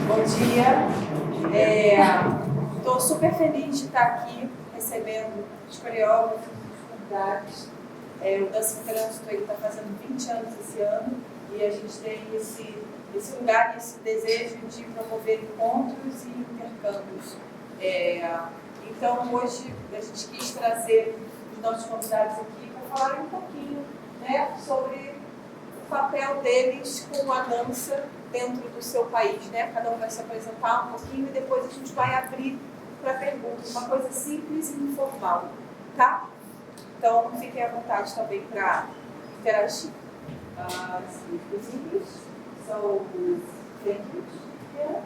Bom dia. Estou super feliz de estar aqui recebendo os coreógrafos, os convidados. O Danc está fazendo 20 anos esse ano e a gente tem esse lugar, esse desejo de promover encontros e intercâmbios. Então, hoje a gente quis trazer os nossos convidados aqui para falar um pouquinho, né, sobre o papel deles com a dança dentro do seu país, né? Cada um vai se apresentar um pouquinho e depois a gente vai abrir para perguntas, uma coisa simples e informal, tá? Então, fiquem à vontade também para interagir. So, thank you. Yeah.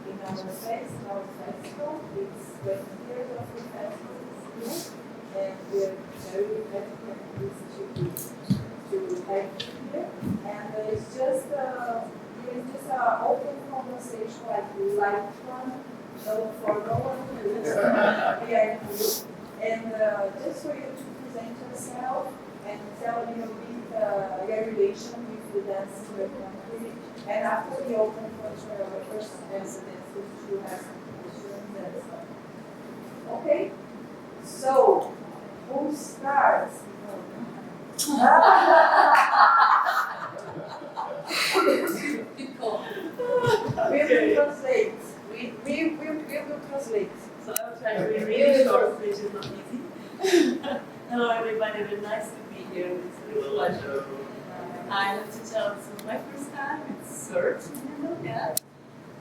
In our festival, it's 20 years of the festival this year, and we're very happy to have you here. And it's just an open conversation, like one, no for no one. We are here, and just for you to present yourself and tell a little bit your relation with the dance in your country. And after we open for the first dance, if you have some questions and stuff. Okay? So, who starts? We will translate. We will translate. So I will try to be really short, which is not easy. Hello everybody, very nice to be here. It's a real pleasure. I have to tell this is my first time. It's third, yeah.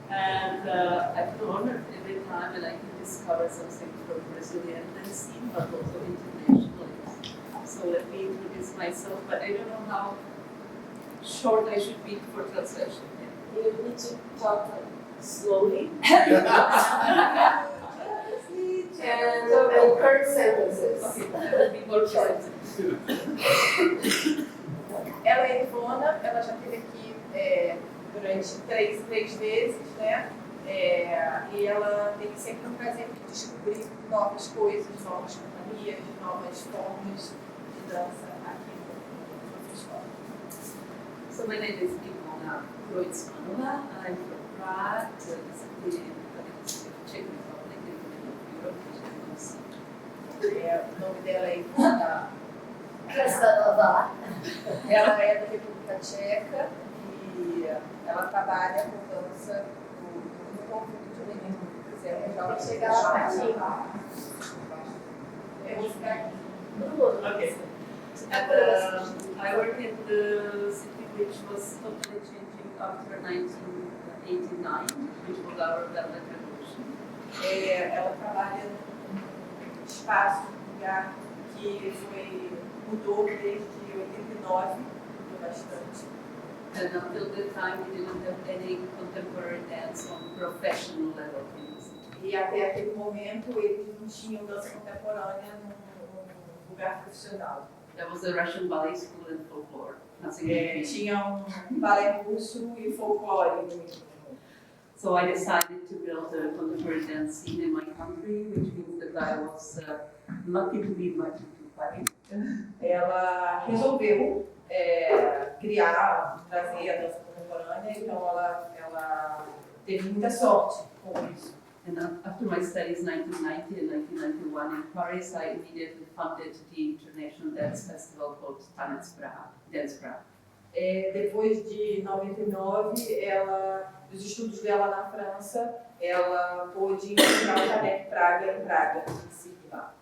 And I feel honored every time that I can discover something from Brazilian dance scene, but also internationally. So let me introduce myself, but I don't know how short I should be for translation. You need to talk slowly. And current sentences. Okay, that will be more short. Ela é Ivona, ela já esteve aqui durante três vezes, né? E ela tem sempre um prazer de descobrir novas coisas, novas companhias, novas formas de dança aqui no festival. So my name is Ivona Kreutzmann. I'm from Prague, the Czech Republic in the middle of Europe, which I don't see. O nome dela é Ivona. Ela é da República Tcheca e ela trabalha com dança no conjunto de meninos. Já vai chegar lá pertinho. Eu vou ficar aqui. Okay. And I work in the city which was totally changing after 1989, which was our Velvet Revolution. Ela trabalha num espaço, num lugar que mudou desde 89, mudou bastante. And until that time we didn't have any contemporary dance on professional level in the city. E até aquele momento eles não tinham dança contemporânea num lugar profissional. There was a Russian ballet school and folklore. Tinha balé russo e folclore. So I decided to build a contemporary dance scene in my country, which means that I was lucky to be invited to Paris. Ela resolveu trazer a dança contemporânea, então ela teve muita sorte com isso. And after my studies in 1990 and 1991 in Paris, I immediately funded the international dance festival called Dance Prague. Depois de 99, dos estudos dela na França, ela pôde encontrar o Danc Praga em Praga, em Sigma.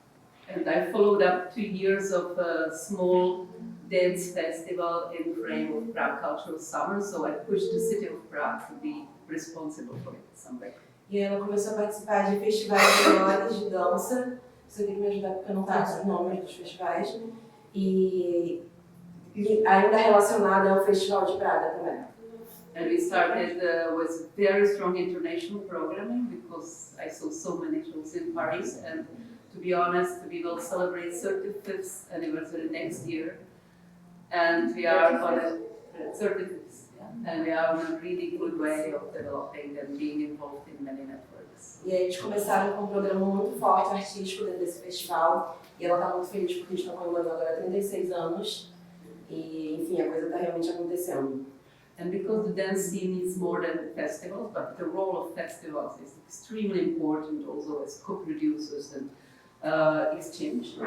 And I followed up 2 years of a small dance festival in frame of Prague Cultural Summer, so I pushed the city of Prague to be responsible for it some way. E ela começou a participar de festivais menores de dança. Você tem que me ajudar porque eu não faço o nome dos festivais. E ainda relacionada ao Festival de Praga também. And we started with very strong international programming because I saw so many shows in Paris. And to be honest, we will celebrate 35th anniversary next year. And we are on a 35th. And we are on a really good way of developing and being involved in many networks. E aí eles começaram com um programa muito forte artístico dentro desse festival. E ela está muito feliz porque a gente está comemorando agora 36 anos. E, enfim, a coisa está realmente acontecendo. And because the dance scene is more than festivals, but the role of festivals is extremely important also as co-producers and exchange. O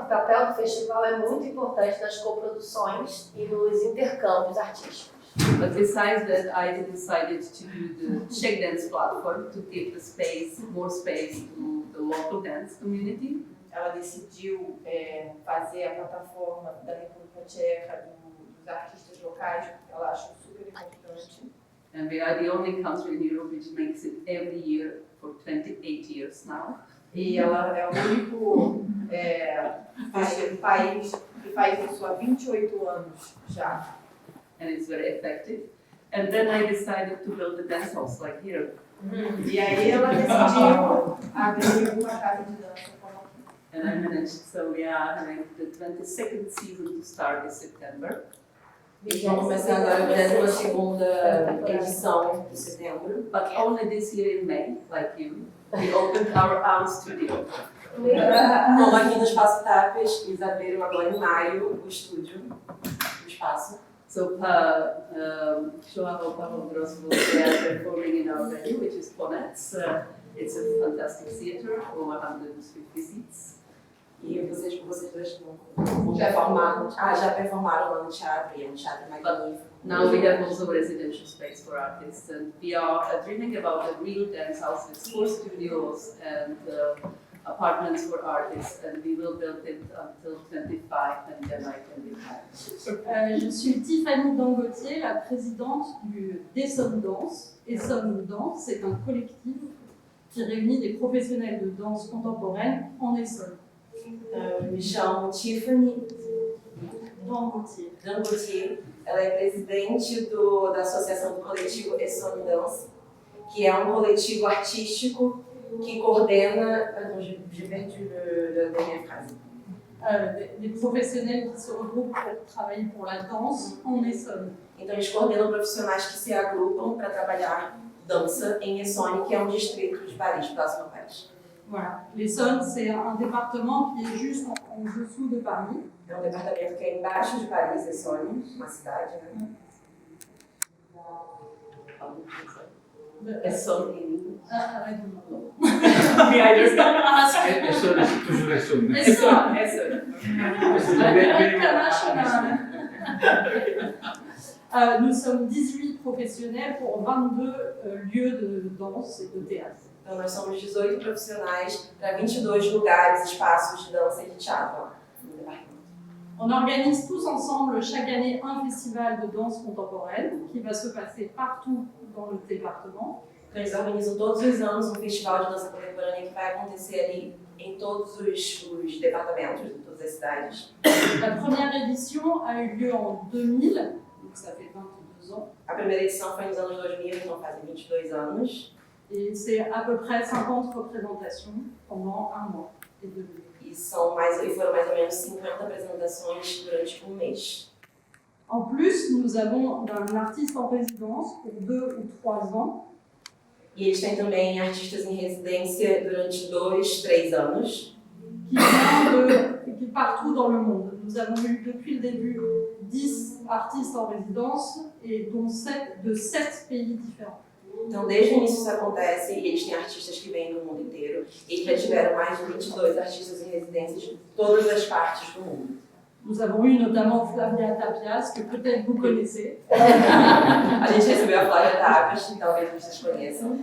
papel do festival é muito importante nas coproduções e nos intercâmbios artísticos. But besides that, I decided to do the Czech dance platform to give the space, more space to the local dance community. Ela decidiu fazer a plataforma da República Tcheca dos artistas locais, porque ela acha super importante. And we are the only country in Europe which makes it every year for 28 years now. E ela é o único país que faz isso há 28 anos já. And it's very effective. And then I decided to build a dance house like here. E aí ela decidiu abrir uma casa de dança como aqui. And I managed, so we are having the 22nd season to start this September. Eles vão começar agora a 22ª edição de setembro. But only this year in May, like you, we opened our own studio. Como aqui no Espaço Tapas, eles abriram agora em maio o estúdio, o espaço. So, João Paulo Grosso, they are performing in our venue, which is Ponets. It's a fantastic theater, over 150 seats. E vocês dois vão performar. Já performaram lá no teatro, e é um teatro magnífico. Now we have also residential space for artists, and we are dreaming about a real dance house with 4 studios and apartments for artists, and we will build it until 25, and then I can retire. Je suis Tiffany Dangotier, la présidente d'Essonne Danse. Essonne Danse, c'est un collectif qui réunit des professionnels de danse contemporaine en Essonne. Eu me chamo Tiffany Dangotier. Ela é presidente da Associação do Coletivo Essonne Danse, que é um coletivo artístico qui coordonne. Pardon, j'ai perdu la dernière phrase. Des professionnels qui se regroupent pour travailler pour la danse en Essonne. Então, eles coordenam profissionais que se agrupam para trabalhar dança em Essonne, que é um distrito de Paris, próximo a Paris. Voilà. L'Essonne, c'est un département qui est juste en dessous de Paris. É um departamento que é embaixo de Paris, Essonne, uma cidade, né? Essonne in English. I don't know. We understand. Essonne, c'est toujours Essonne. Essonne. International. Nous sommes 18 professionnels pour 22 lieux de danse et de théâtre. Então, nós somos 18 profissionais para 22 lugares, espaços de dança e de teatro lá no departamento. On organise tous ensemble chaque année un festival de danse contemporaine qui va se passer partout dans le département. Então, eles organizam todos os anos um festival de dança contemporânea que vai acontecer ali em todos os departamentos, de todas as cidades. La première édition a eu lieu en 2000, donc ça fait 22 ans. A primeira edição foi nos anos 2000, então fazem 22 anos. Et c'est à peu près 50 représentations pendant un mois et demi. E foram mais ou menos 50 apresentações durante um mês. En plus, nous avons un artiste en résidence pour 2 ou 3 ans. E eles têm também artistas em residência durante 2, 3 anos. Qui partout dans le monde. Nous avons eu depuis le début 10 artistes en résidence et dont 7 de 7 pays différents. Então, desde o início isso acontece e eles têm artistas que vêm do mundo inteiro. E já tiveram mais de 22 artistas em residência de todas as partes do mundo. Nous avons eu notamment Flavia Tapias, que peut-être vous connaissez. A gente recebeu a Flávia Tapias, que talvez vocês conheçam.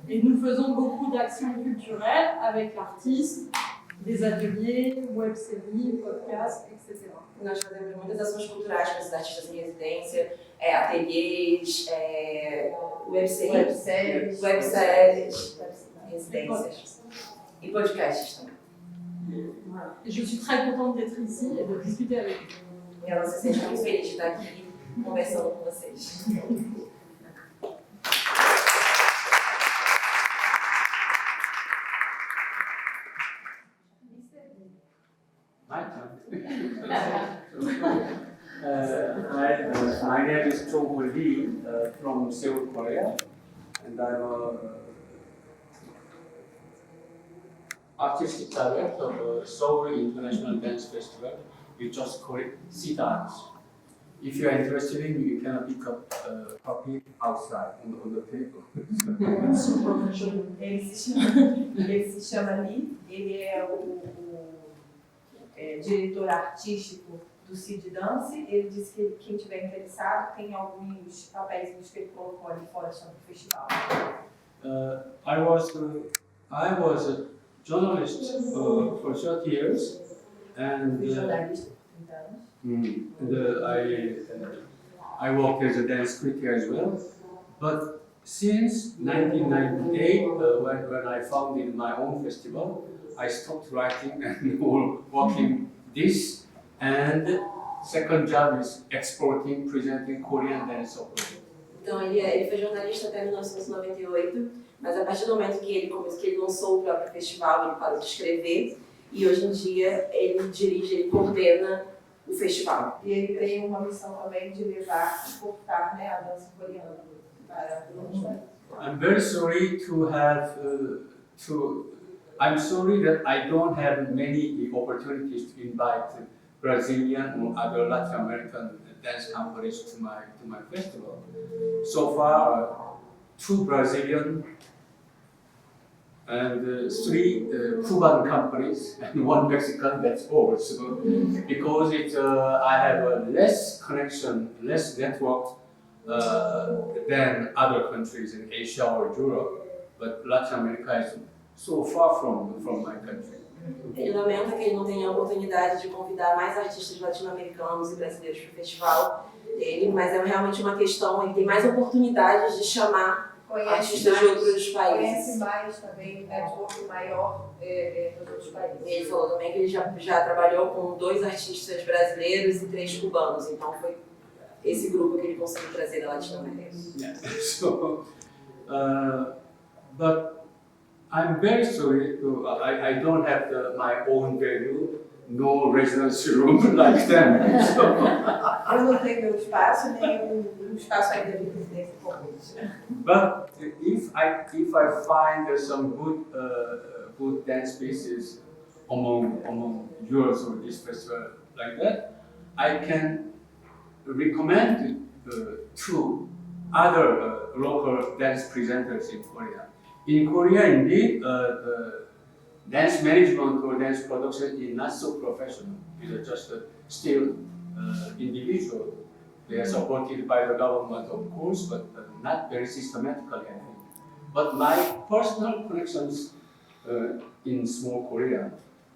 Et nous faisons beaucoup d'actions culturelles avec l'artiste, des ateliers, web-séries, podcasts, etc. Nós fazemos muitas ações culturais com esses artistas em residência, ateliês, webséries, residências e podcasts também. Voilà. Et je suis très contente d'être ici et de discuter avec vous. E ela se sente muito feliz de estar aqui conversando com vocês. My name is Cho Lee from Seoul, Korea, and I'm a artistic director of Seoul International Dance Festival, You just call it sea dance. If you are interested in, you can pick up a copy outside on the table. Ele se chama Lee, ele é diretor artístico do Sea Dance. Ele disse que quem tiver interessado tem alguns papéis que ele colocou ali fora do festival. I was a journalist for 30 years, and Fui jornalista por 30 anos. I worked as a dance critic as well. But since 1998, when I founded my own festival, I stopped writing and working this. And second job is exporting, presenting Korean dance opera. Então ele foi jornalista até 1998, mas a partir do momento que ele lançou o próprio festival, ele parou de escrever e hoje em dia ele dirige, ele coordena o festival. E ele tem uma missão também de levar, exportar, né, a dança coreana para outros países. I'm very sorry to have I'm sorry that I don't have many opportunities to invite Brazilian or other Latin American dance companies to my festival. So far, 2 Brazilian and 3 Cuban companies and 1 Mexican. That's all. So, because I have a less connection, less network than other countries in Asia or Europe, but Latin America is so far from my country. Ele lamenta que ele não tenha a oportunidade de convidar mais artistas latino-americanos e brasileiros para o festival dele, mas é realmente uma questão, ele tem mais oportunidades de chamar artistas de outros países. Conhece mais também o network maior nos outros países. Ele falou também que ele já trabalhou com 2 artistas brasileiros e 3 cubanos, então foi esse grupo que ele conseguiu trazer da Latinoamérica. Yeah. So, but I'm very sorry, I don't have my own venue, no residency room like them. So, Eu não tenho meu espaço, nem um espaço ainda de residência como eles. but if I find some good dance pieces among yours or this festival like that, I can recommend to other local dance presenters in Korea. In Korea, indeed, dance management or dance production is not so professional. It's just still individual. They are supported by the government, of course, but not very systematically, I think. But my personal connections in small Korea,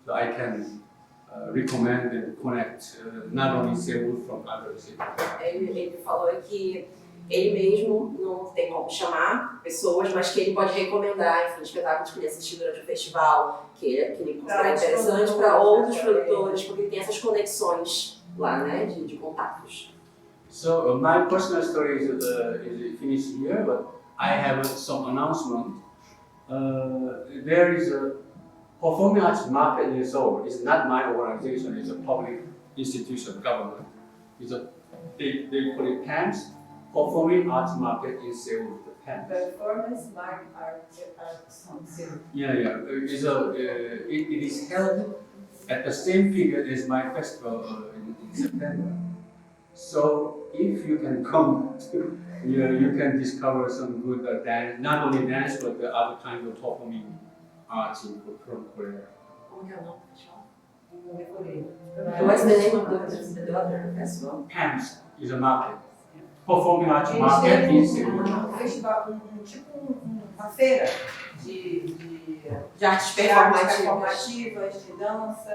so I can recommend and connect not only Seoul from other cities. Ele falou que ele mesmo não tem como chamar pessoas, mas que ele pode recomendar, enfim, espetáculos que ele assistiu durante o festival, que ele considera interessante para outros produtores, porque ele tem essas conexões lá, né, de contatos. So my personal story is finished here, but I have some announcement. There is a performing arts market in Seoul. It's not my organization, it's a public institution, government. They call it PAMS, Performing Arts Market in Seoul, the PAMS. Performance Market Arts in Seoul. Yeah. It is held at the same period as my festival in September. So if you can come, you can discover some good dance, not only dance, but the other kind of performing arts from Korea. Como que é o nome do festival? Não decorei. What's the name of the other festival? PAMS is a market. Performing Arts Market in Seoul. Festival, uma feira de artes performativas, de dança.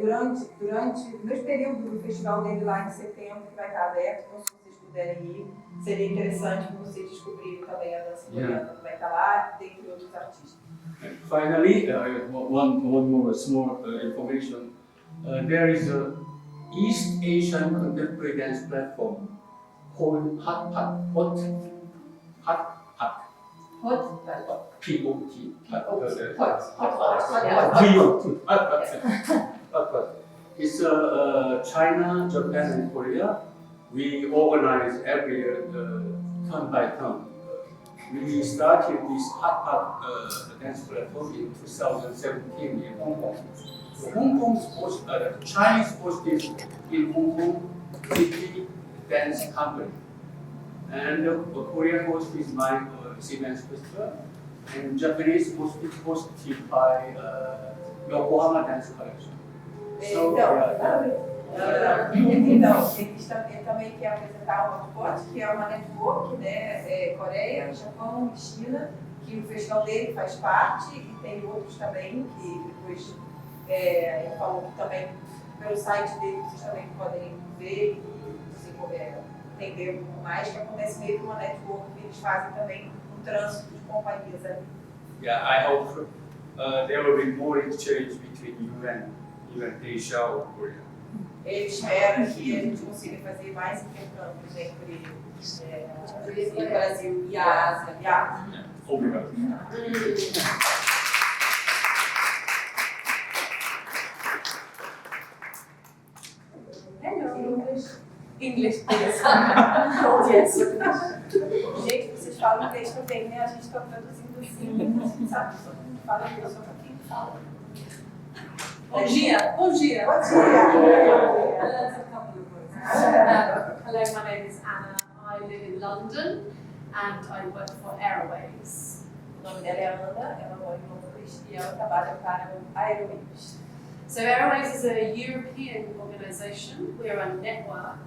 Durante o mesmo período do festival dele lá em setembro, que vai estar aberto, então se vocês puderem ir, seria interessante para vocês descobrirem também a dança coreana que vai estar lá, dentre outros artistas. Finally, one more small information. There is a East Asian contemporary dance platform called Hot Pot. P-O-T. It's China, Japan, and Korea. We organize every year, turn by turn. We started this Hot Pot dance platform in 2017 in Hong Kong. Hong Kong's host, Chinese host is in Hong Kong City Dance Company, and the Korean host is my Siemens Festival, and Japanese host is hosted by Yokohama Dance Collection. So, Então, ele também quer apresentar o pacote, que é uma network, né? Coreia, Japão e China, que o festival dele faz parte, e tem outros também, que depois ele falou que também, pelo site dele, vocês também podem ver e entender um pouco mais, que acontece meio que uma network, que eles fazem também um trânsito de companhias ali. yeah, I hope there will be more exchange between you and Asia or Korea. Ele espera que a gente consiga fazer mais intercâmbios entre o Brasil e a Ásia. Obrigado. English, please. Yes. Gente, vocês falam inglês também, né? A gente está traduzindo assim, a gente sabe, todo mundo fala inglês, só para quem fala. Bom dia. Bom dia. Hello, my name is Anna. I live in London and I work for Airways. O nome dela é Ana, ela mora em Londres e ela trabalha para o Airways. So Airways is a European organisation. We are a network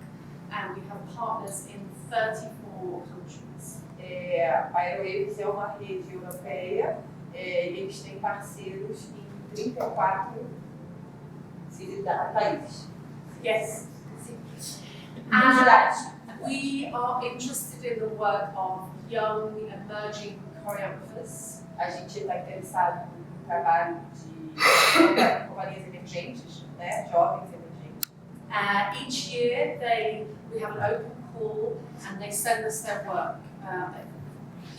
and we have partners in 34 countries. A Airways é uma rede europeia, eles têm parceiros em 34 países. Yes. And we are interested in the work of young emerging choreographers. A gente está interessado no trabalho de companhias emergentes, né? Jovens emergentes. Each year we have an open call and they send us their work.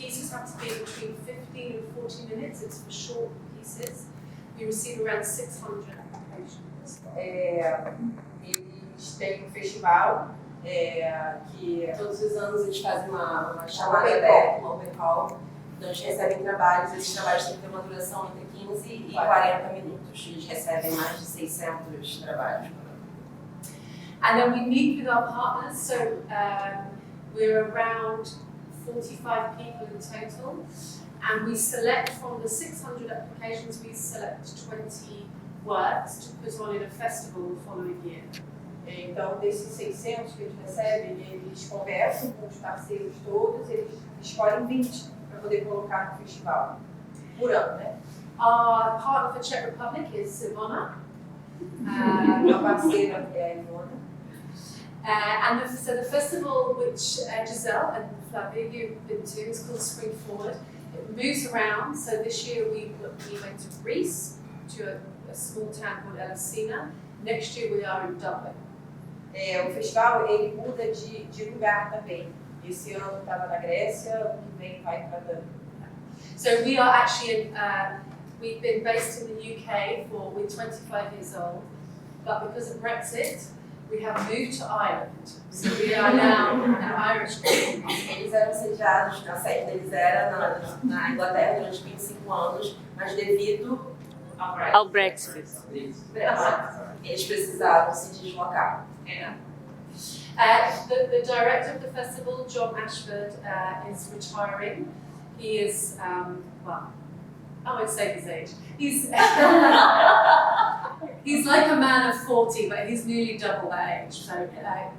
Pieces have to be between 15 and 40 minutes, it's for short pieces. We receive around 600 applications. Eles têm um festival que Todos os anos eles fazem uma chamada aberta, uma open call, então eles recebem trabalhos, esses trabalhos têm que ter uma duração entre 15 e 40 minutos, eles recebem mais de 600 trabalhos por ano. And then we meet with our partners, so we're around 45 people in total, and we select from the 600 applications, we select 20 works to put on in a festival the following year. Então, desses 600 que eles recebem, eles conversam com os parceiros todos, eles escolhem 20 para poder colocar no festival, por ano, né? Our partner for Czech Republic is Ivona. A parceira é a Ivona. So the festival which Giselle and Flavia you've been to is called Spring Forward. It moves around, so this year we went to Greece, to a small town called Eleusis. Next year we are in Dublin. O festival ele muda de lugar também. Esse ano estava na Grécia, ano que vem vai para Dublin. So we are actually we've been based in the UK we're 25 years old, but because of Brexit, we have moved to Ireland. So we are now an Irish group. Eles eram sediados, a sede deles era na Inglaterra durante 25 anos, mas devido ao Brexit. eles precisaram se deslocar. The director of the festival, John Ashford, is retiring. He is, well, I won't say his age. He's like a man of 40, but he's nearly double that age. So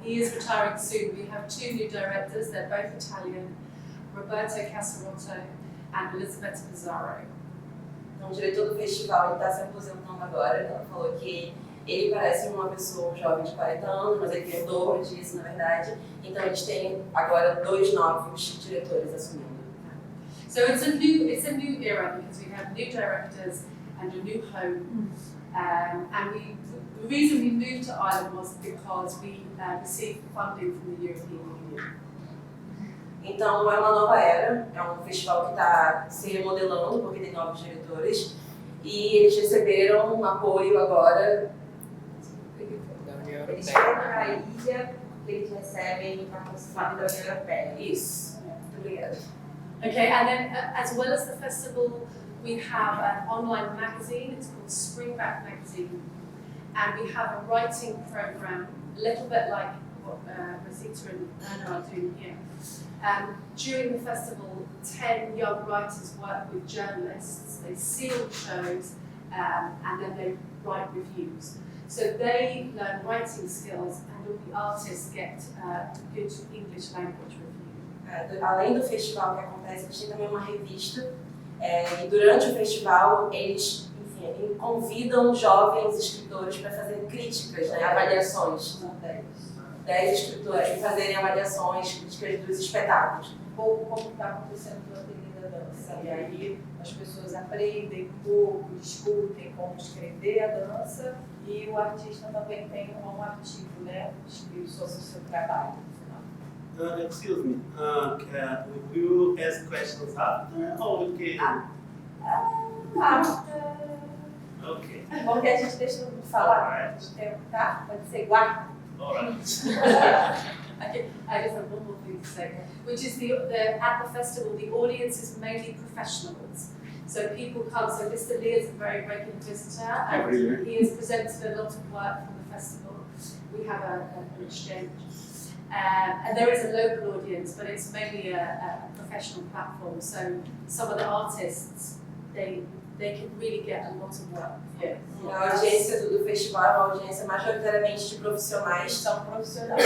he is retiring soon. We have two new directors. They're both Italian, Roberto Casarotto and Elisabetta Pizarro. Então, o diretor do festival está se aposentando agora. Ela falou que ele parece uma pessoa jovem de 40 anos, mas ele tem o dobro disso, na verdade. Então, eles têm agora 2 novos diretores assumindo. So it's a new era because we have new directors and a new home. And the reason we moved to Ireland was because we received funding from the European Union. Então, é uma nova era, é um festival que está se remodelando porque tem novos diretores e eles receberam um apoio agora. Eles foram para a ilha porque eles recebem patrocínio da União Europeia. Isso. Muito obrigada. Okay, and then as well as the festival, We have an online magazine, it's called Springback Magazine, and we have a writing program, a little bit like what Rosita and Anna are doing here. During the festival, 10 young writers work with journalists, they seal shows, and then they write reviews. So they learn writing skills, and all the artists get good English language review. Além do festival que acontece, a gente tem também uma revista, e durante o festival eles, enfim, convidam jovens escritores para fazerem críticas, né, avaliações. 10 escritores para fazerem avaliações, críticas dos espetáculos. Um pouco como está acontecendo no Ateliê da Dança. E aí as pessoas aprendem um pouco, discutem como escrever a dança e o artista também tem um artigo, né, escrito sobre o seu trabalho. Excuse me, will you ask questions after or we can? Okay. Bom que a gente deixa todo mundo falar, tá? Pode ser guarda. All right. I just have one more thing to say, which is at the festival, the audience is mainly professionals. So people come, so Mr. Lee is a very regular visitor, and he has presented a lot of work from the festival. We have an exchange. And there is a local audience, but it's mainly a professional platform. So some of the artists, they can really get a lot of work. Yeah. A audiência do festival é uma audiência majoritariamente de profissionais. São profissionais.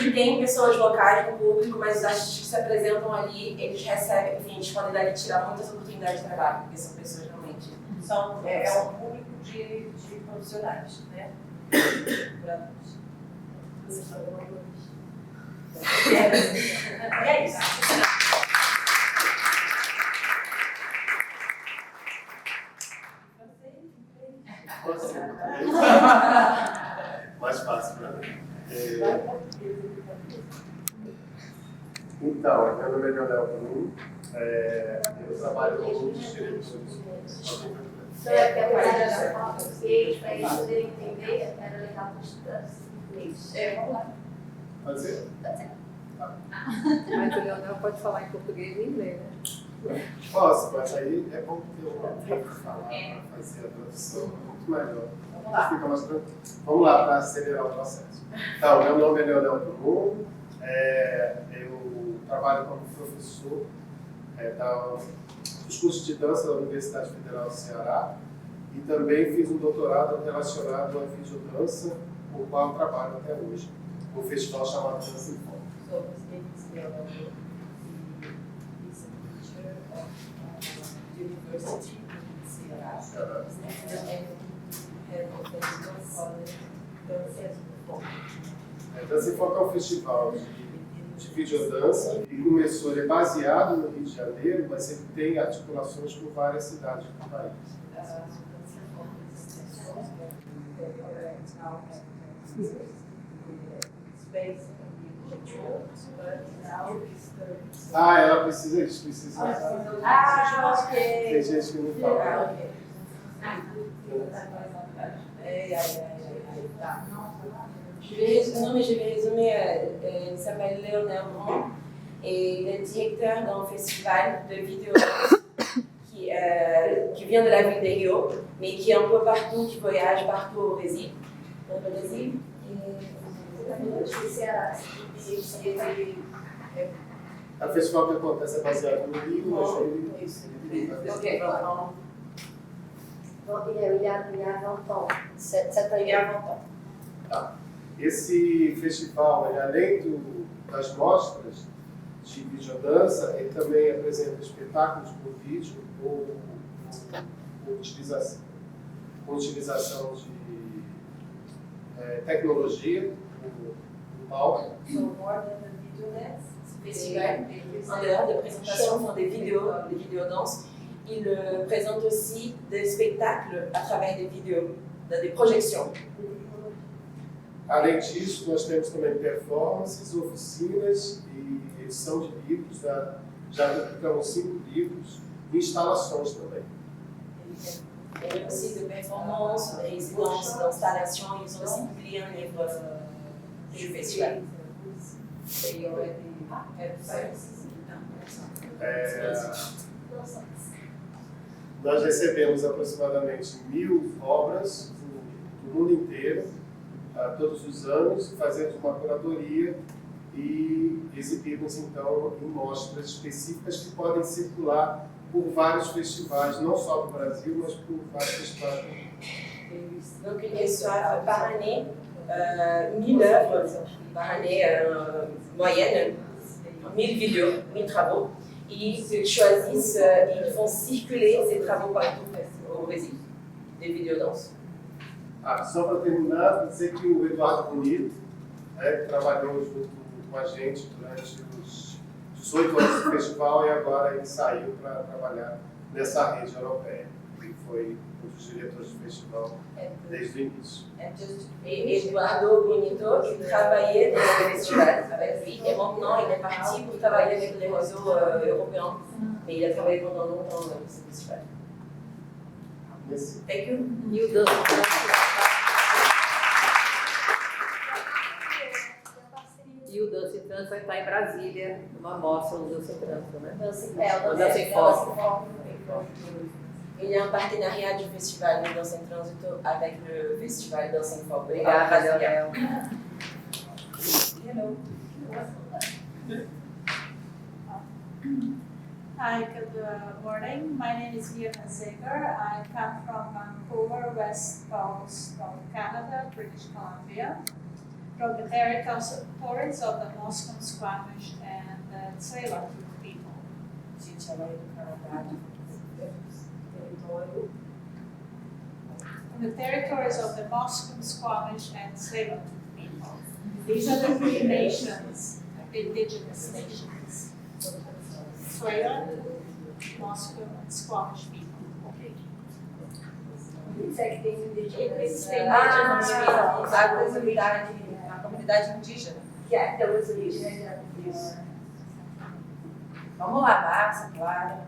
E tem pessoas locais no público, mas os artistas que se apresentam ali, eles recebem, enfim, eles podem dali tirar muitas oportunidades de trabalho, porque são pessoas realmente... É um público de profissionais, né? Você falou uma coisa. É isso. Mais fácil para mim. Então, meu nome é Leonel Bruno, eu trabalho com outros diretores. Só é que apesar de falar português, para eles poderem entender, era legal para estudar inglês. Vamos lá. Pode ser? Pode ser. Mas o Leonel pode falar em português e inglês, né? Posso, mas aí é bom ter um tempo para falar, para fazer a tradução, muito melhor. Vamos lá. Fica mais tranquilo. Vamos lá, para acelerar o processo. Então, meu nome é Leonel Bruno, eu trabalho como professor dos cursos de dança da Universidade Federal do Ceará e também fiz um doutorado relacionado à videodança, com o qual eu trabalho até hoje, no festival chamado Dança em Foco. So his name is Leonel. He is a teacher of university in Ceará. And head of the college Dança em Foco. Dança em Foco é um festival de videodança e começou, ele é baseado no Rio de Janeiro, mas ele tem articulações com várias cidades do país. Ah, ela precisa disso, ok. Tem gente que não fala. Tá. Je vais résumer. Il s'appelle Léonel Brun et il est directeur d'un festival de vidéo qui vient de la ville de Rio, mais qui est un peu partout, qui voyage partout au Brésil. Dans le Brésil. O festival que acontece é baseado no Rio, mas ele... Ok, vamos. Donc, il y a 20 ans. Cette année. Tá. Esse festival, ele, além das mostras de videodança, ele também apresenta espetáculos por vídeo ou utilização de tecnologia no palco. So more than the video dance. Festival, en dehors de présentations, font des vidéodanses. Ils présentent aussi des spectacles à travers des vidéos, des projections. Além disso, nós temos também performances, oficinas e edição de livros. Já publicamos 5 livros e instalações também. Il y a aussi des performances, des résidences, d'installations. Ils ont aussi publié un livre du festival. Nós recebemos aproximadamente 1000 obras do mundo inteiro, todos os anos, fazemos uma curadoria e exibimos então em mostras específicas que podem circular por vários festivais, não só do Brasil, mas por vários festivais do mundo. Donc une histoire par année, 1000 œuvres par année moyenne, 1000 vidéos, 1000 travaux. Et ils choisissent, ils font circuler ces travaux partout au Brésil, des vidéos danse. Só para terminar, dizer que o Eduardo Bonito trabalhou junto com a gente durante os 18 anos do festival e agora ele saiu para trabalhar nessa rede europeia. Ele foi um dos diretores do festival desde o início. Et Eduardo Bonito, il travaillait dans le festival avec lui et maintenant il est parti pour travailler avec les réseaux européens. Mais il a travaillé pendant longtemps dans ce festival. Merci. Thank you. E o Danc. E o Dança em Trânsito vai estar em Brasília, numa mostra do Dança em Trânsito, né? Dança em Foco. Il y a un partenariat du festival de danse en transito avec le festival Danse em Foco. Obrigada, Leonel. Hello. Hi, good morning. My name is Liana Zeger. I come from Vancouver, west coast of Canada, British Columbia, from the territories of the Musqueam, Squamish, and the Tsleil-Waututh people. From the territories of the Musqueam, Squamish, and Tsleil-Waututh people. These are the 3 nations, indigenous nations. Tsleil-Waututh, Musqueam, and Squamish people. It's a comunidade indígena. Isso. Vamos lá, Márcia, Clara.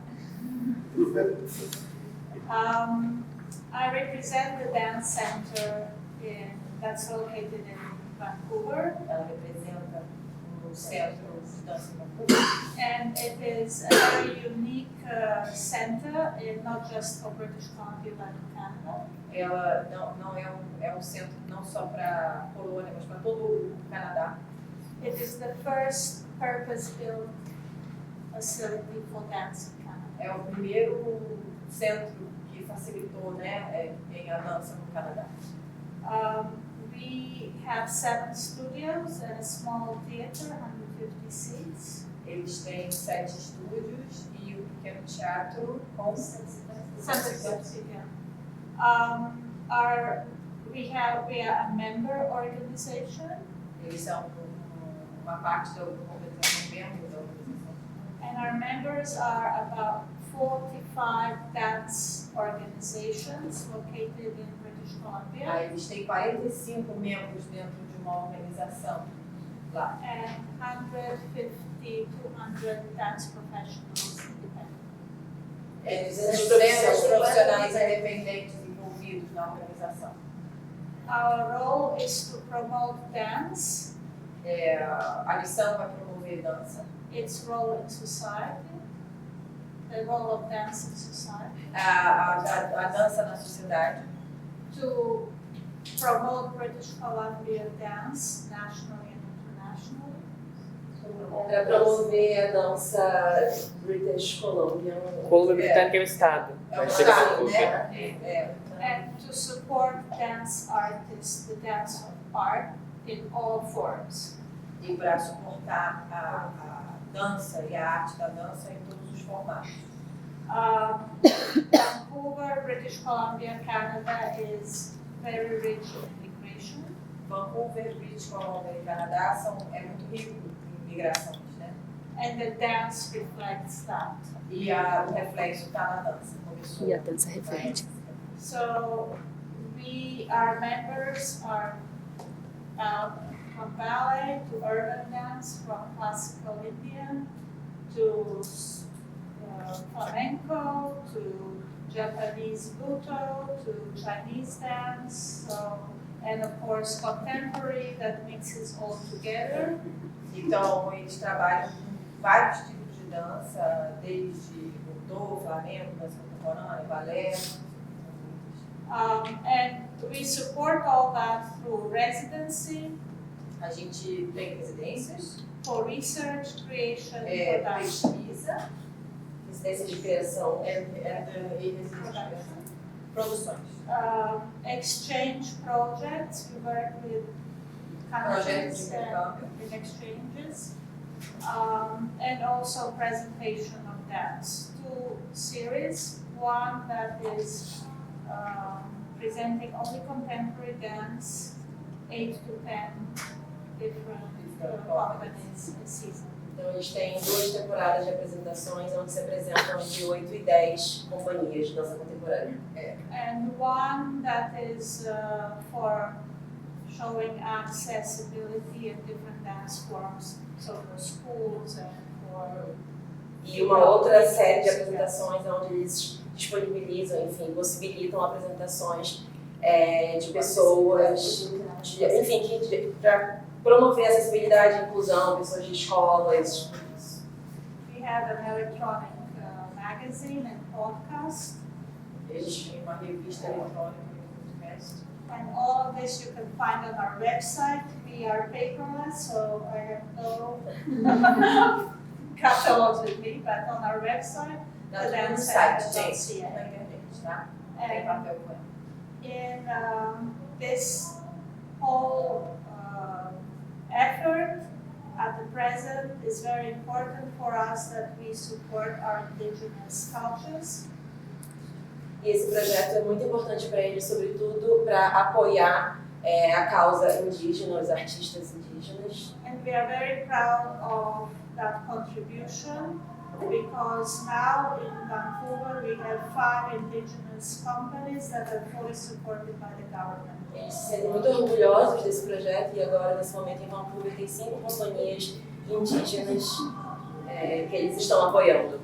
I represent the Danc Center that's located in Vancouver. Ela representa o centro de dança em Vancouver. And it is a very unique center, not just for British Columbia but in Canada. Ela não é um centro não só para a Polônia, mas para todo o Canadá. It is the first purpose-built facility for dance in Canada. É o primeiro centro que facilitou, né, a dança no Canadá. We have 7 studios and a small theater, 150 seats. Eles têm 7 estúdios e um pequeno teatro com 150. We are a member organization. Eles são uma parte da organização, membro da organização. And our members are about 45 dance organizations located in British Columbia. Eles têm 45 membros dentro de uma organização lá. And 150 to 200 dance professionals independent. 200 profissionais independentes envolvidos na organização. Our role is to promote dance. A missão é promover dança. Its role in society. The role of dance in society. A dança na sociedade. To promote British Columbia dance nationally and internationally. Para promover a dança British Columbia. Colômbia Britânica é o Estado. É o Estado, né? And to support dance artists, the dance of art in all forms. E para suportar a dança e a arte da dança em todos os formatos. Vancouver, British Columbia, Canada is very rich in immigration. Vancouver, British Columbia e Canadá é muito rico em migrações, né? And the dance reflects that. E o reflexo está na dança. E a dança reflete. So our members are from ballet to urban dance, from classical Indian to flamenco to Japanese buto to Chinese dance, and of course contemporary that mixes all together. Então eles trabalham com vários tipos de dança, desde judô, flamenco, dança contemporânea, balé. And we support all that through residency, A gente tem residências, for research, creation, pesquisa, production. residência de criação e residência de criação. Produções. Exchange projects, we work with Projetos de countries intercâmbio. in exchanges, and also presentation of dance. 2 series, one that is presenting only contemporary dance, 8 to 10 different companies a season. Então, eles têm 2 temporadas de apresentações, onde se apresentam de 8 e 10 companhias de dança contemporânea. And one that is for showing accessibility in different dance forms, so for schools and for... E uma outra série de apresentações onde eles disponibilizam, enfim, possibilitam apresentações de pessoas, para promover acessibilidade e inclusão, pessoas de escolas. We have an electronic magazine and podcast, Eles têm uma revista eletrônica e podcast. and all of this you can find on our website. We are paperless, so I have no catalogs with me, but on our website, Tá tudo no site, gente. thedancecenter.ca. Na internet, tá? Tem And papel com ela. in this whole effort at the present is very important for us that we support our indigenous cultures. E esse projeto é muito importante para eles, sobretudo para apoiar a causa indígena, os artistas indígenas. And we are very proud of that contribution because now in Vancouver we have 5 indigenous companies that are fully supported by the government. Eles se sentem muito orgulhosos desse projeto e agora, nesse momento, em Vancouver, tem 5 companhias indígenas que eles estão apoiando.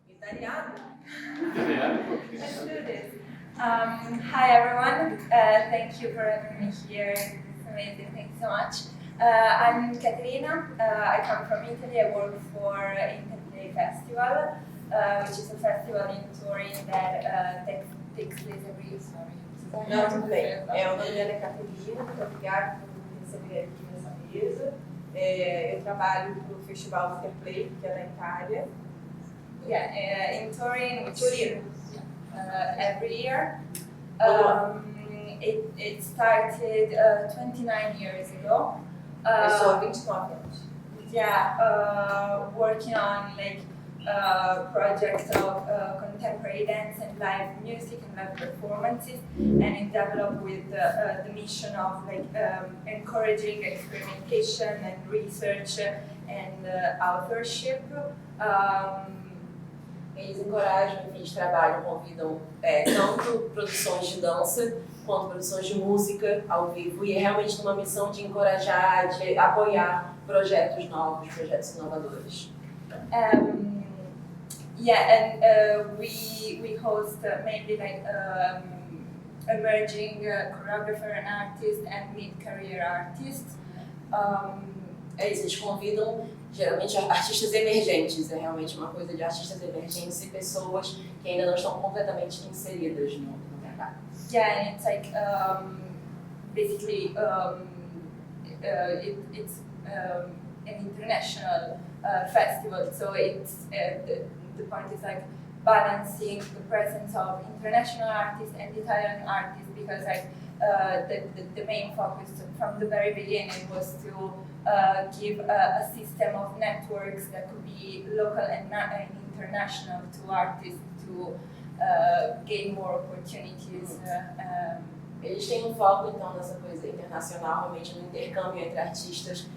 Italiano? Let's do this. Hi everyone, thank you for having me here. It's amazing, thank you so much. I'm Caterina, I come from Italy. I work for Interplay Festival, which is a festival in Turin that takes place every year. Sorry. Não, tudo bem. O nome dela é Caterina, muito obrigada por me receber aqui nessa mesa. Eu trabalho para o Festival Interplay, que é na Itália. Yeah, in Turin, which every year. It started 29 years ago. Eu sou 29 anos. Yeah, working on projects of contemporary dance and live music and live performances, and it developed with the mission of encouraging experimentation and research and authorship. Eles encorajam, enfim, de trabalho, convidam tanto produções de dança quanto produções de música ao vivo, e é realmente uma missão de encorajar, de apoiar projetos novos, projetos inovadores. We host mainly emerging choreographer and artists and mid-career artists. Eles convidam geralmente artistas emergentes, é realmente uma coisa de artistas emergentes e pessoas que ainda não estão completamente inseridas no mercado. Yeah, and it's basically it's an international festival, so it's the point is balancing the presence of international artists and Italian artists, because the main focus from the very beginning was to give a system of networks that could be local and international to artists to gain more opportunities. Eles têm foco então nessa coisa internacional, realmente no intercâmbio entre artistas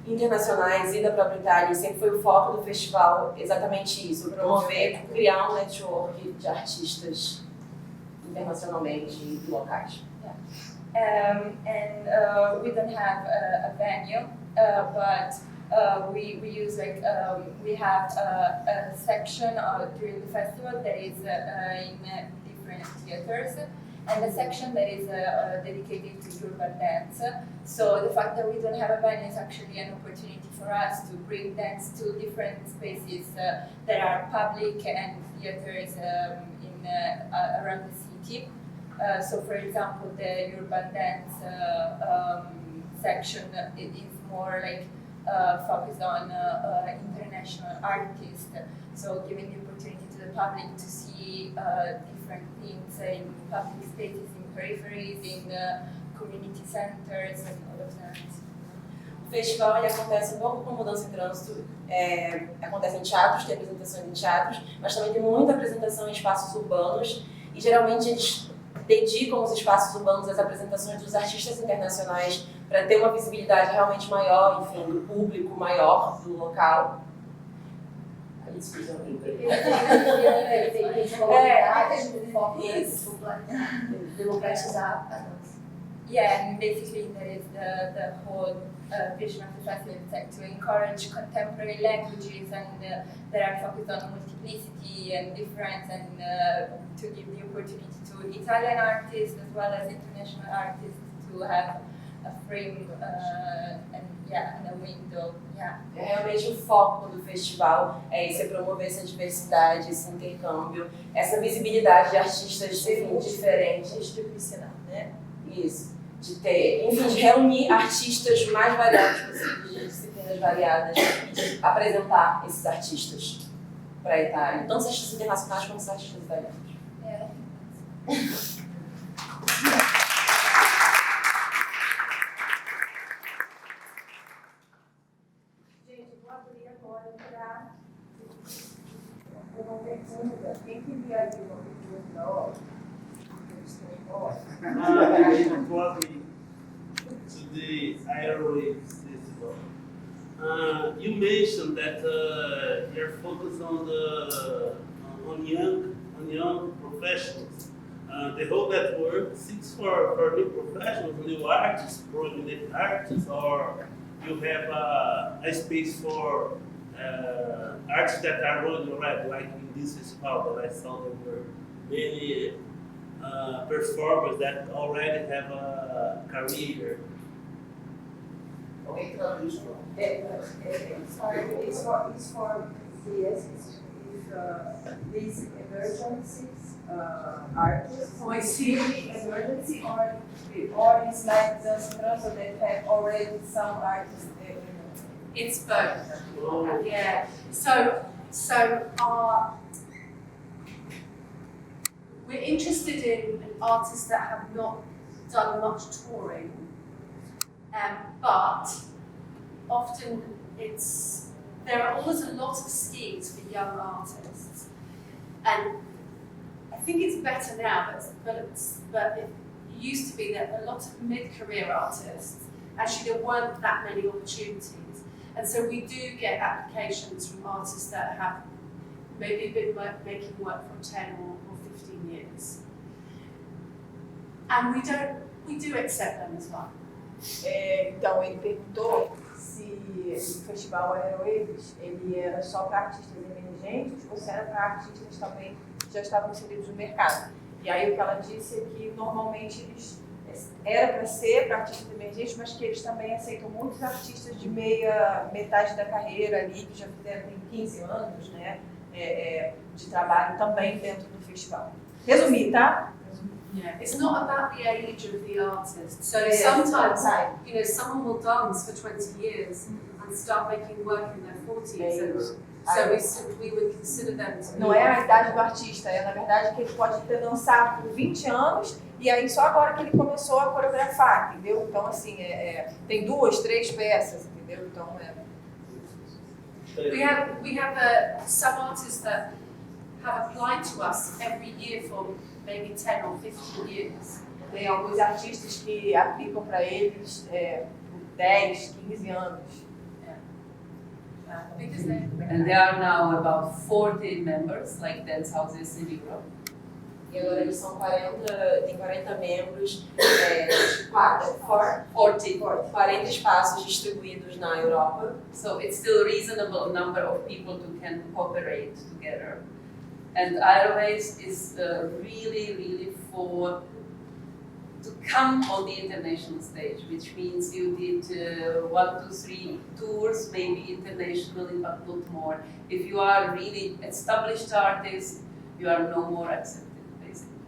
internacionais e da própria Itália. E sempre foi o foco do festival exatamente isso, promover, criar network de artistas internacionalmente e locais. We don't have a venue, but we use we have a section during the festival that is in different theaters, and a section that is dedicated to urban dance. So the fact that we don't have a venue is actually an opportunity for us to bring dance to different spaces that are public and theaters around the city. So for example, the urban dance section it is more like focused on international artists, so giving the opportunity to the public to see different things in public spaces, in peripheries, in community centers and all of that. O festival ele acontece um pouco como Dança e Trânsito, acontece em teatros, tem apresentações em teatros, mas também tem muita apresentação em espaços urbanos, e geralmente eles dedicam os espaços urbanos às apresentações dos artistas internacionais para ter uma visibilidade realmente maior, enfim, do público maior do local. Isso. Democratizar a dança. Yeah, and basically that is the whole vision of the festival. It's like to encourage contemporary languages and that are focused on multiplicity and difference, and to give the opportunity to Italian artists as well as international artists to have a frame and a window. Yeah. Realmente o foco do festival é esse, promover essa diversidade, esse intercâmbio, essa visibilidade de artistas diferentes. Institucional, né? Isso. De ter, enfim, de reunir artistas mais variados possíveis, de disciplinas variadas, e de apresentar esses artistas para a Itália. Tanto os artistas internacionais quanto os artistas italianos. Yeah. Gente, vou abrir agora para uma pergunta. Quem queria abrir uma pergunta da hora? Probably to the Airwave Festival. You mentioned that you're focused on young professionals. The whole network seeks for new professionals, new artists, prominent artists, or you have a space for artists that are running already, like in this festival that I saw there were many performers that already have a career. Sorry, it's for these emergencies artists. I see. Emergency or it's like Dança e Trânsito that have already some artists there. It's both. Yeah. So we're interested in artists that have not done much touring, but often there are always a lot of schemes for young artists, and I think it's better now, but it used to be that a lot of mid-career artists, actually there weren't that many opportunities, and so we do get applications from artists that have maybe been making work for 10 or 15 years. And we do accept them as well. Então, ele perguntou se o festival Aerowaves ele era só para artistas emergentes ou se era para artistas também que já estavam inseridos no mercado. E aí o que ela disse é que normalmente eles era para ser para artistas emergentes, mas que eles também aceitam muitos artistas de metade da carreira ali, que já fizeram tem 15 anos, né, de trabalho também dentro do festival. Resumir, tá? Yeah, it's not about the age of the artist. So sometimes, someone will dance for 20 years and start making work in their 40s. So we would consider them to be... Não é a idade do artista, na verdade que ele pode ter dançado por 20 anos e aí só agora que ele começou a coreografar, entendeu? Então assim, tem 2, 3 peças, entendeu? Então We have some artists that have applied to us every year for maybe 10 or 15 years. Tem alguns artistas que aplicam para eles por 10, 15 anos. And there are now about 40 members, like dance houses in Europe. E agora eles são 40 membros, 40 espaços distribuídos na Europa. So it's still a reasonable number of people who can cooperate together. And Airways is really for to come on the international stage, which means you did 1, 2, 3 tours, maybe internationally, but not more. If you are a really established artist, you are no more accepted, basically.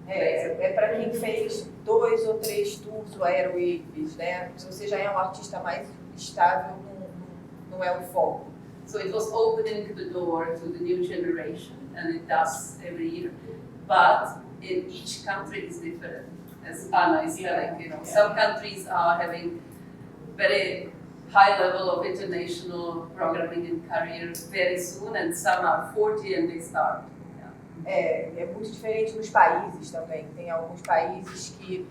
É para quem fez 2 ou 3 tours do Airwaves, né? Se você já é um artista mais estável, não é o foco. So it was opening the door to the new generation, and it does every year. But in each country is different, as Anna is telling. You know, some countries are having very high level of international programming and career very soon, and some are 40 and they start. É muito diferente nos países também. Tem alguns países que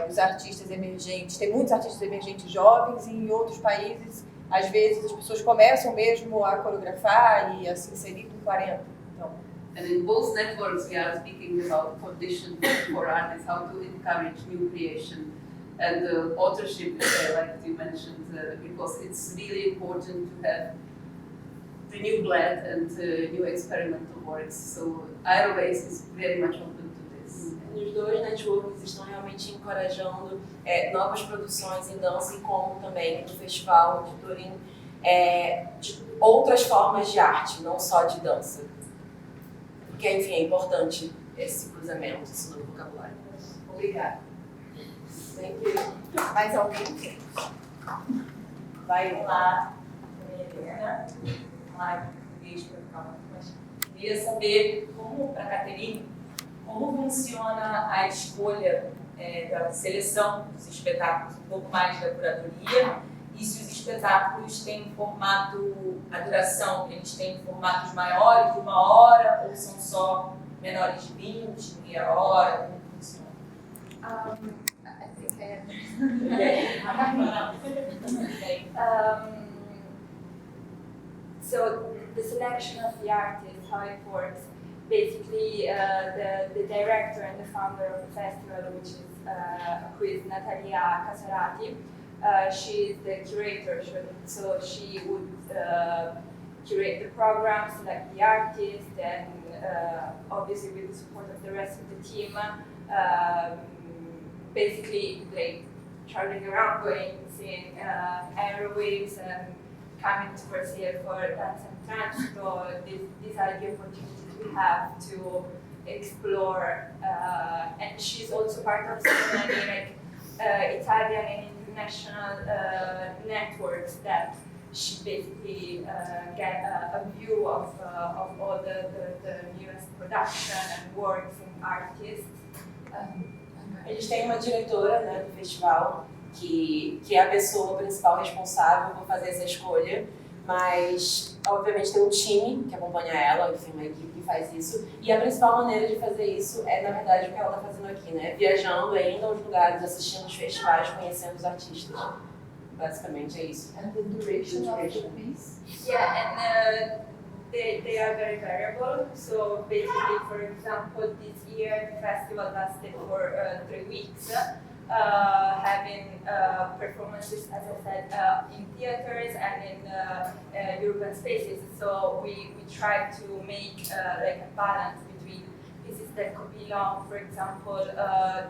os artistas emergentes, tem muitos artistas emergentes jovens, e em outros países, às vezes, as pessoas começam mesmo a coreografar e a se inserir com 40. Então, and in both networks, we are speaking about conditions for artists, how to encourage new creation and authorship, like you mentioned, because it's really important to have the new blood and new experimental works. So Airways is very much open to this. Os dois networks estão realmente encorajando novas produções em dança, e como também no festival de Turim, de outras formas de arte, não só de dança. Porque, enfim, é importante esse cruzamento, esse novo vocabulário. obrigada. Thank you. Mais alguém? Vai lá, Helena. Lá em português para ficar muito mais. Queria saber como, para a Caterine, como funciona a escolha da seleção dos espetáculos, um pouco mais da curadoria, e se os espetáculos têm formato, a duração, eles têm formatos maiores de 1 hora ou são só menores de 20, meia hora, como funciona? I think I have. So the selection of the artists, how it works, basically the director and the founder of the festival, which is who is Natalia Casarati, she is the curator, so she would curate the program, select the artist, and obviously with the support of the rest of the team, basically like traveling around, going, seeing Airwaves and coming to Brazil for Danc and Trance. So these are the opportunities we have to explore. And she's also part of so many like Italian and international networks that she basically get a view of all the newest production and works and artists. Eles têm uma diretora, né, do festival, que é a pessoa principal responsável por fazer essa escolha, mas obviamente tem um time que acompanha ela, enfim, uma equipe que faz isso, e a principal maneira de fazer isso é, na verdade, o que ela está fazendo aqui, né, viajando, indo aos lugares, assistindo os festivais, conhecendo os artistas. Basicamente é isso. And the duration of the piece? Yeah, and they are very variable. So basically, for example, this year the festival lasted for 3 weeks, having performances, as I said, in theaters and in urban spaces. So we try to make like a balance between pieces that could be long, for example,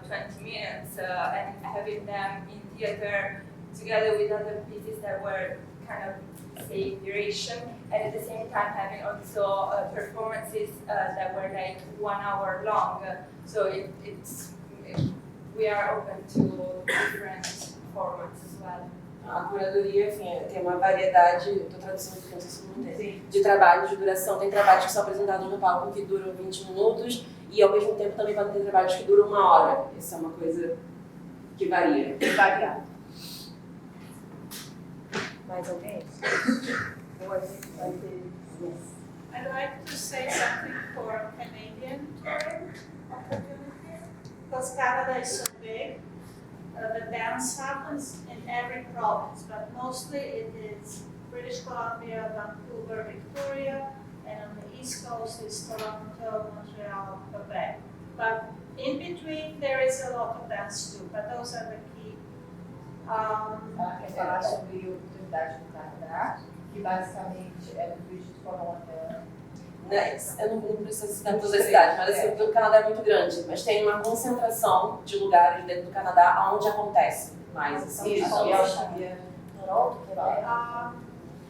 20 minutes, and having them in theater together with other pieces that were kind of same duration, and at the same time having also performances that were like 1 hour long. So we are open to different formats as well. A curadoria, enfim, tem uma variedade, estou traduzindo porque não sei se não tem, de trabalhos de duração. Tem trabalhos que são apresentados no palco que duram 20 minutos e ao mesmo tempo também podem ter trabalhos que duram 1 hora. Isso é uma coisa que varia. Variado. Mais alguém? I'd like to say something for Canadian touring opportunity, because Canada is so big. The dance happens in every province, but mostly it is British Columbia, Vancouver, Victoria, and on the East Coast is Toronto, Montreal, Quebec. But in between there is a lot of dance too, but those are the key. Quer falar sobre oportunidade no Canadá, que basicamente é do British Columbia. né, eu não preciso citar todas as cidades, mas assim, o Canadá é muito grande, mas tem uma concentração de lugares dentro do Canadá onde acontece mais. Assim,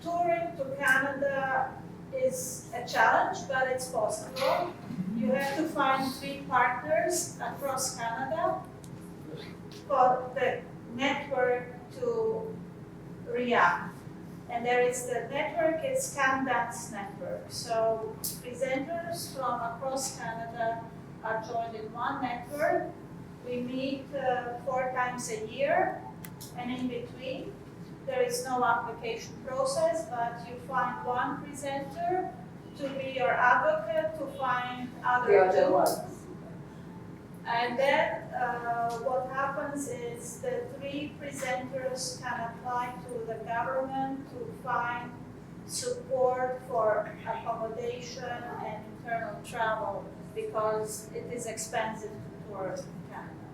Touring to Canada is a challenge, but it's possible. You have to find 3 partners across Canada for the network to react. And there is the network, it's Danc network. So presenters from across Canada are joined in one network. We meet 4 times a year, and in between, there is no application process, but you find one presenter to be your advocate, to find other ones. And then what happens is the 3 presenters can apply to the government to find support for accommodation and internal travel because it is expensive to tour Canada.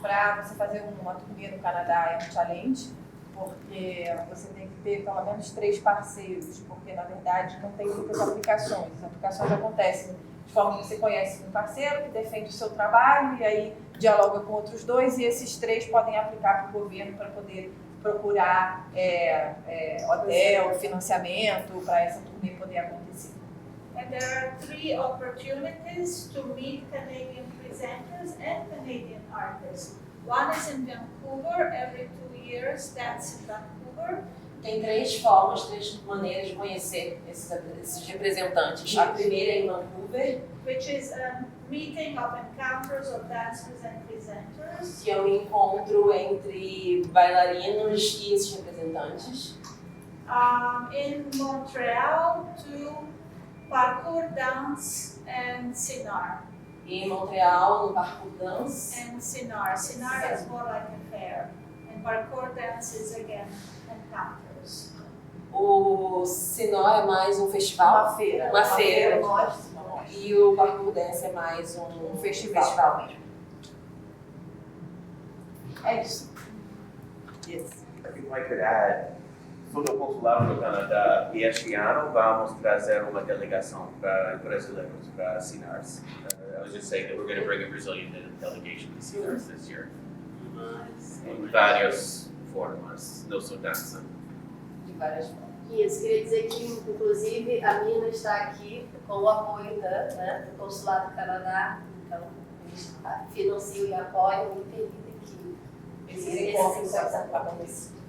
Para você fazer uma turnê no Canadá é um challenge, porque você tem que ter pelo menos 3 parceiros, porque na verdade não tem muitas aplicações. As aplicações acontecem de forma que você conhece um parceiro que defende o seu trabalho e aí dialoga com outros 2 e esses 3 podem aplicar para o governo para poder procurar hotel, financiamento para essa turnê poder acontecer. And there are 3 opportunities to meet Canadian presenters and Canadian artists. One is in Vancouver, every 2 years, that's in Vancouver. Tem 3 formas, 3 maneiras de conhecer esses representantes. A primeira é em Vancouver, which is a meeting of encounters of dancers and presenters. Que é um encontro entre bailarinos e esses representantes. In Montreal, to Parkour Dance and Sinar. Em Montreal, no Parkour Dance. And Sinar. Sinar is more like a fair. And Parkour Dance is again encounters. O Sinar é mais um festival. Uma feira. Uma feira. Uma E o Parkour Dance é mais um festival mesmo. É isso. Yes. I think I could add, todo o consulado no Canadá, e este ano vamos trazer uma delegação para brasileiros para assinar-se. I was just saying that we're going to bring a Brazilian delegation to assinar-se this year. Em várias formas, não só dança. De várias formas. Isso, queria dizer que, inclusive, a Mina está aqui com o apoio do Consulado do Canadá, então eles financiam e apoiam e permitem que esses encontros aconteçam.